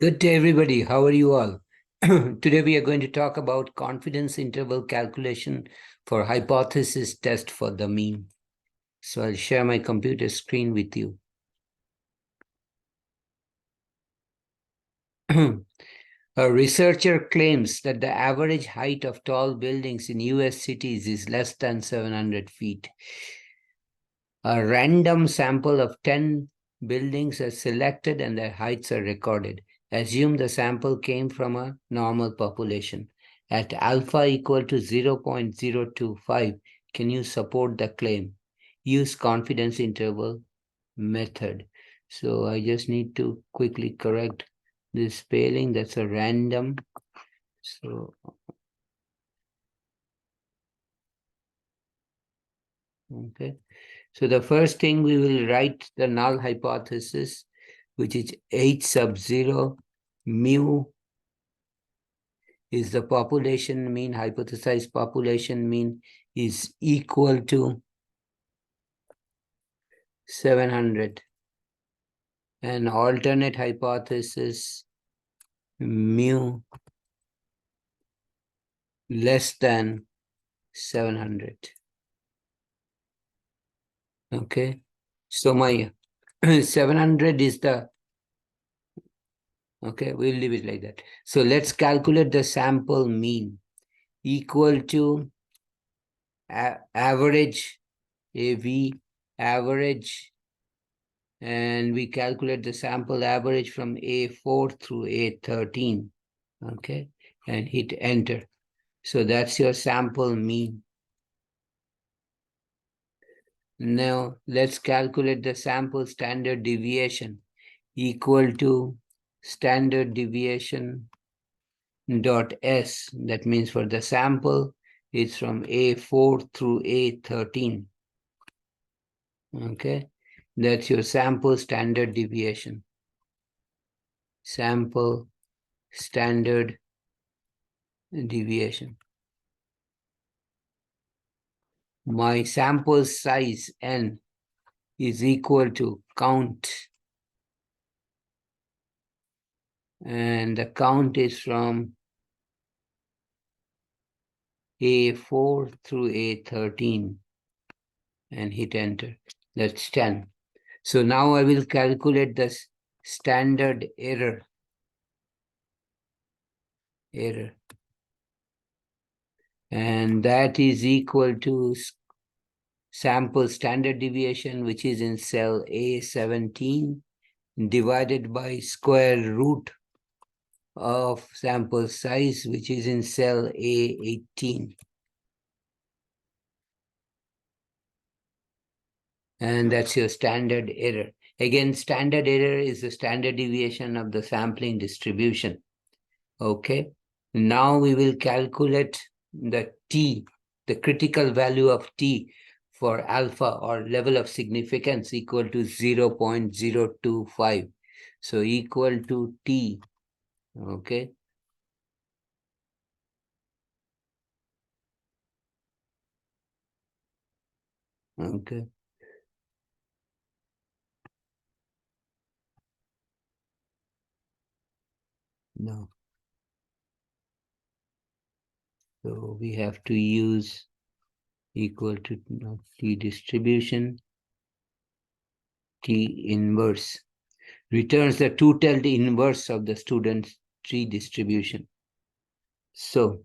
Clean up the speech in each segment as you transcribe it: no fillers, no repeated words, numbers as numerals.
Good day, everybody. How are you all? Today, we are going to talk about confidence interval calculation for hypothesis test for the mean. So I'll share my computer screen with you. A researcher claims that the average height of tall buildings in US cities is less than 700 feet. A random sample of 10 buildings are selected and their heights are recorded. Assume the sample came from a normal population. At alpha equal to 0.025, can you support the claim? Use confidence interval method. So I just need to quickly correct this spelling. That's a random. So, okay. So the first thing we will write the null hypothesis, which is H sub 0 mu is the population mean, hypothesized population mean is equal to 700. And alternate hypothesis mu less than 700. Okay. So my 700 is the, okay, we'll leave it like that. So let's calculate the sample mean equal to average, AV average, and we calculate the sample average from A4 through A13, okay, and hit enter. So that's your sample mean. Now let's calculate the sample standard deviation equal to standard deviation dot S. That means for the sample, it's from A4 through A13. Okay, that's your sample standard deviation. Sample standard deviation. My sample size n is equal to count, and the count is from A4 through A13, and hit enter. That's 10. So now I will calculate the standard error. And that is equal to sample standard deviation, which is in cell A17, divided by square root of sample size, which is in cell A18. And that's your standard error. Again, standard error is the standard deviation of the sampling distribution. Okay. Now we will calculate the T, the critical value of T for alpha, or level of significance, equal to 0.025. So equal to T. Okay. Okay. No. So we have to use equal to T distribution, T inverse. Returns the two-tailed inverse of the student's T distribution. So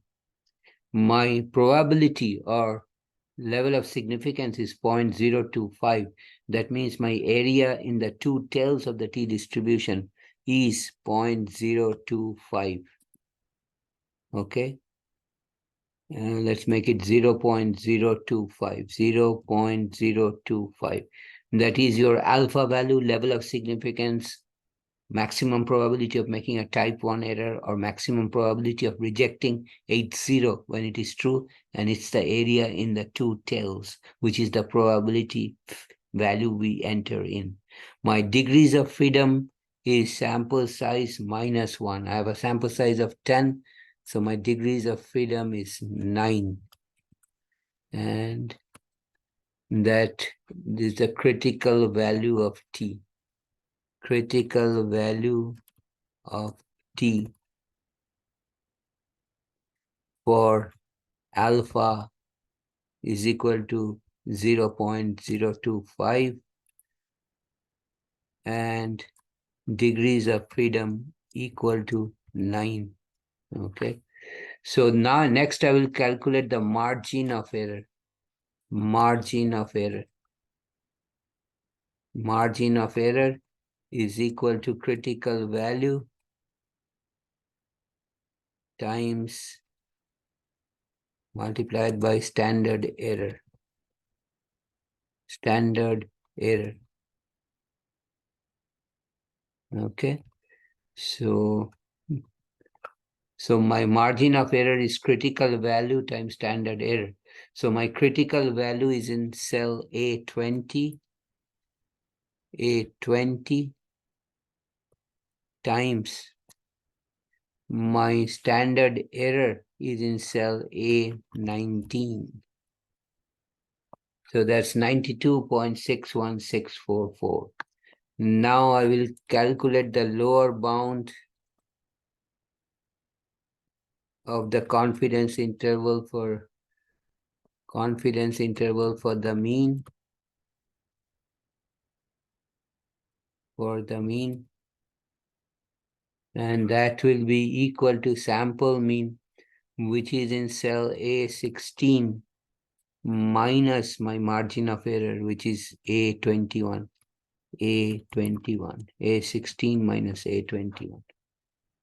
my probability or level of significance is 0.025. That means my area in the two tails of the T distribution is 0.025. Okay. Let's make it 0.025. 0.025. That is your alpha value, level of significance, maximum probability of making a type 1 error, or maximum probability of rejecting 80 when it is true, and it's the area in the two tails, which is the probability value we enter in. My degrees of freedom is sample size minus 1. I have a sample size of 10, so my degrees of freedom is 9. And that is the critical value of T. Critical value of t for alpha is equal to 0.025 and degrees of freedom equal to 9. Okay. So now next I will calculate the margin of error. Margin of error. Margin of error is equal to critical value times multiplied by standard error. Standard error. Okay. So my margin of error is critical value times standard error. So my critical value is in cell A20. A20 times my standard error is in cell A19. So that's 92.61644. Now I will calculate the lower bound of the confidence interval for the mean. And that will be equal to sample mean, which is in cell A16, minus my margin of error, which is A21. A16 minus A21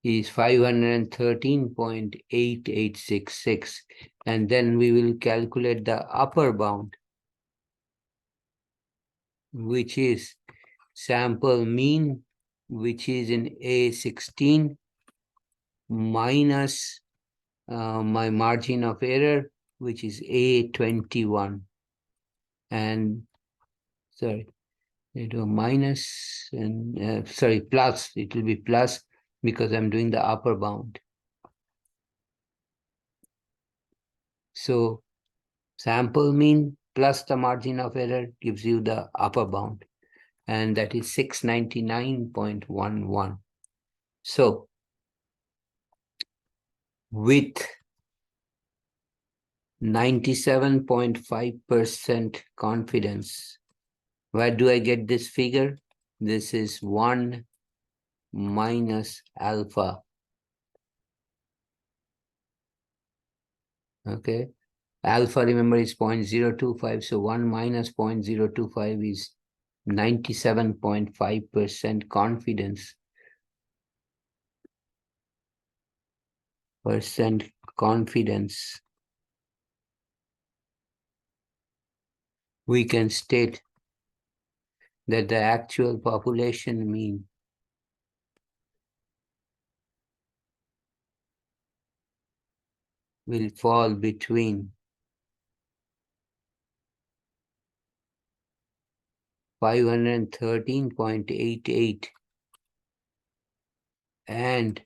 is 513.8866. And then we will calculate the upper bound, which is sample mean, which is in A16 minus my margin of error, which is A21. And sorry, it will minus and plus. It will be plus because I'm doing the upper bound. So sample mean plus the margin of error gives you the upper bound, and that is 699.11. So with 97.5% confidence, where do I get this figure? This is 1 minus alpha. Okay. Alpha, remember, is 0.025. So 1 minus 0.025 is 97.5% confidence. Confidence. We can state that the actual population mean will fall between 513.88 and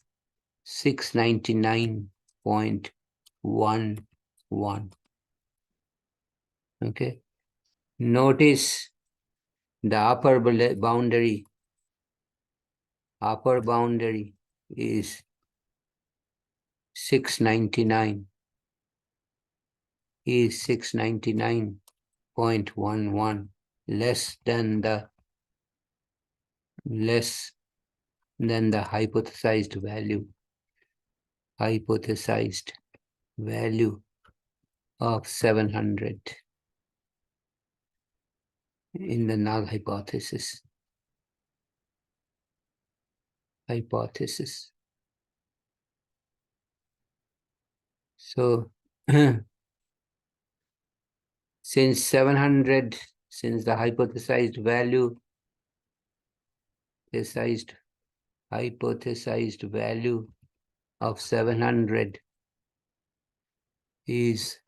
699.11. Okay. Notice the upper boundary is 699 699.11, less than the hypothesized value of 700 in the null hypothesis. So since the hypothesized value of 700 is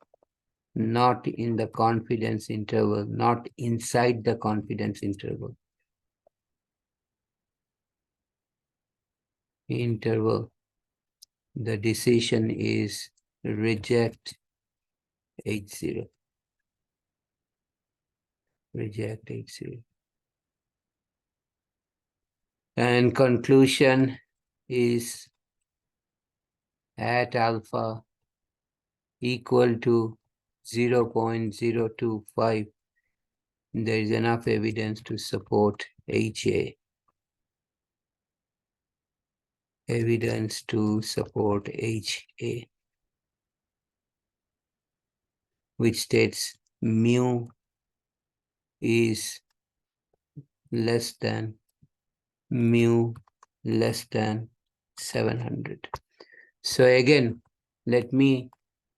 not in the confidence interval, not inside the confidence interval. The decision is reject H0. And conclusion is at alpha equal to 0.025, there is enough evidence to support HA. Evidence to support HA, which states mu is less than 700. So again, let me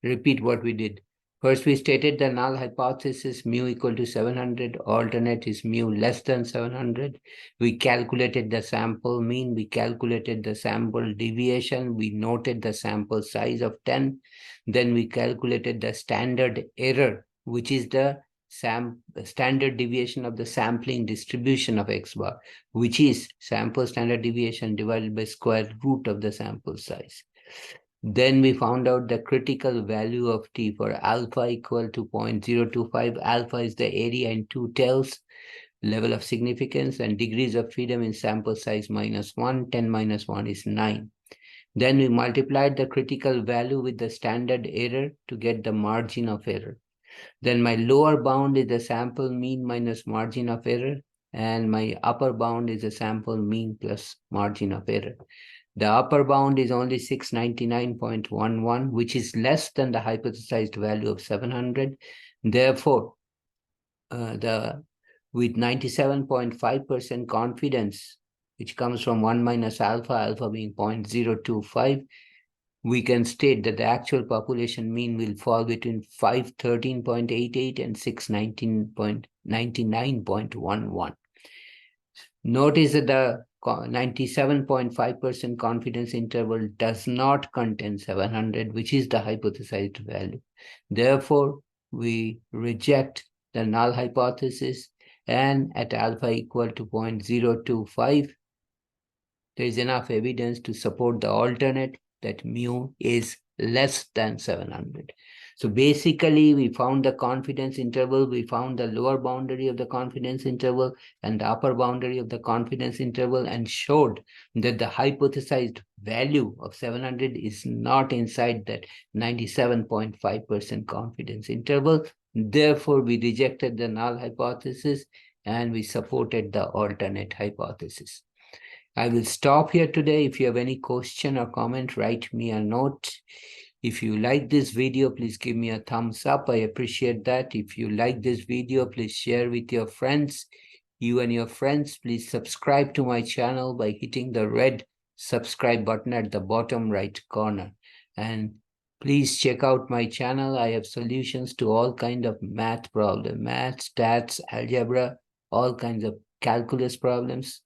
repeat what we did. First, we stated the null hypothesis mu equal to 700, alternate is mu less than 700. We calculated the sample mean, we calculated the sample deviation, we noted the sample size of 10. Then we calculated the standard error, which is the standard deviation of the sampling distribution of X bar, which is sample standard deviation divided by square root of the sample size. Then we found out the critical value of T for alpha equal to 0.025. Alpha is the area in two tails, level of significance, and degrees of freedom in sample size -1. 10 minus 1 is 9. Then we multiplied the critical value with the standard error to get the margin of error. Then my lower bound is the sample mean minus margin of error, and my upper bound is the sample mean plus margin of error. The upper bound is only 699.11, which is less than the hypothesized value of 700. Therefore, with 97.5% confidence, which comes from 1 minus alpha, alpha being 0.025, we can state that the actual population mean will fall between 513.88 and 619.99.11. Notice that the 97.5% confidence interval does not contain 700, which is the hypothesized value. Therefore, we reject the null hypothesis, and at alpha equal to 0.025, there is enough evidence to support the alternate that mu is less than 700. So basically, we found the confidence interval, we found the lower boundary of the confidence interval and the upper boundary of the confidence interval, and showed that the hypothesized value of 700 is not inside that 97.5% confidence interval. Therefore, we rejected the null hypothesis and we supported the alternate hypothesis. I will stop here today. If you have any question or comment, write me a note. If you like this video, please give me a thumbs up. I appreciate that. If you like this video, please share with your friends. You and your friends, please subscribe to my channel by hitting the red subscribe button at the bottom right corner. And please check out my channel. I have solutions to all kinds of math problems, math, stats, algebra, all kinds of calculus problems.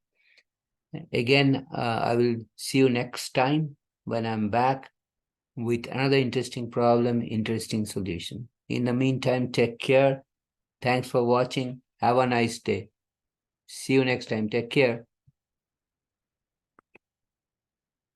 Again, I will see you next time when I'm back with another interesting problem, interesting solution. In the meantime, take care. Thanks for watching. Have a nice day. See you next time. Take care.